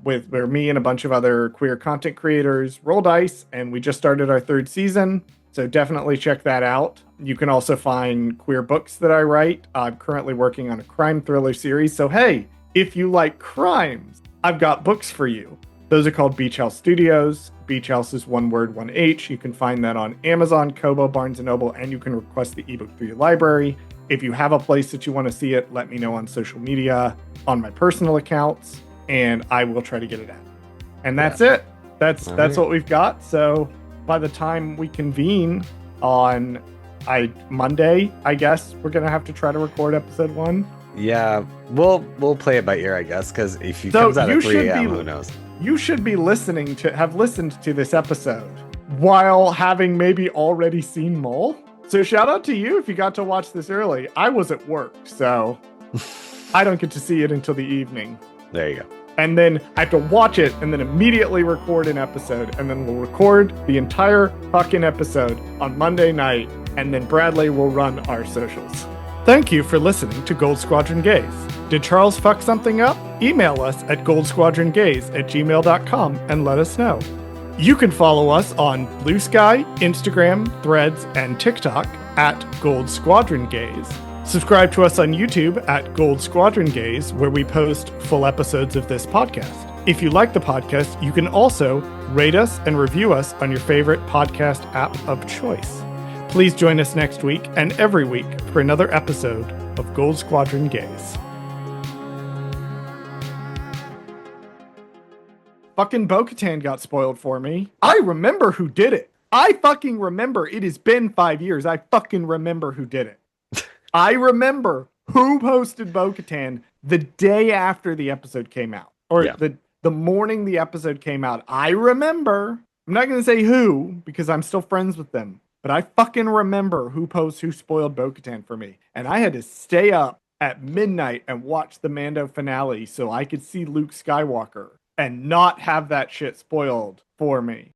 Where me and a bunch of other queer content creators roll dice, and we just started our 3rd season, so definitely check that out. You can also find queer books that I write. I'm currently working on a crime thriller series, so hey, if you like crimes, I've got books for you. Those are called Beach House Studios. Beach House is one word, 1H. You can find that on Amazon, Kobo, Barnes & Noble, and you can request the ebook through your library. If you have a place that you want to see it, let me know on social media, on my personal accounts, and I will try to get it out. And that's it. That's what we've got. So by the time we convene on Monday, I guess we're gonna have to try to record episode 1. Yeah, we'll play it by ear, I guess, because if he comes out at 3 a.m., who knows? You should be listened to this episode while having maybe already seen Maul. So shout out to you if you got to watch this early. I was at work, so I don't get to see it until the evening. There you go. And then I have to watch it and then immediately record an episode. And then we'll record the entire fucking episode on Monday night. And then Bradley will run our socials. Thank you for listening to Gold Squadron Gaze. Did Charles fuck something up? Email us at goldsquadrongaze@gmail.com and let us know. You can follow us on BlueSky, Instagram, Threads, and TikTok at Gold Squadron Gaze. Subscribe to us on YouTube at Gold Squadron Gaze, where we post full episodes of this podcast. If you like the podcast, you can also rate us and review us on your favorite podcast app of choice. Please join us next week and every week for another episode of Gold Squadron Gaze. fucking Bo-Katan got spoiled for me. I remember who did it. I fucking remember. It has been 5 years. I fucking remember who did it. I remember who posted Bo-Katan the day after the episode came out, or Yeah. the morning the episode came out. I remember. I'm not going to say who because I'm still friends with them, but I fucking remember who spoiled Bo-Katan for me. And I had to stay up at midnight and watch the Mando finale so I could see Luke Skywalker and not have that shit spoiled for me.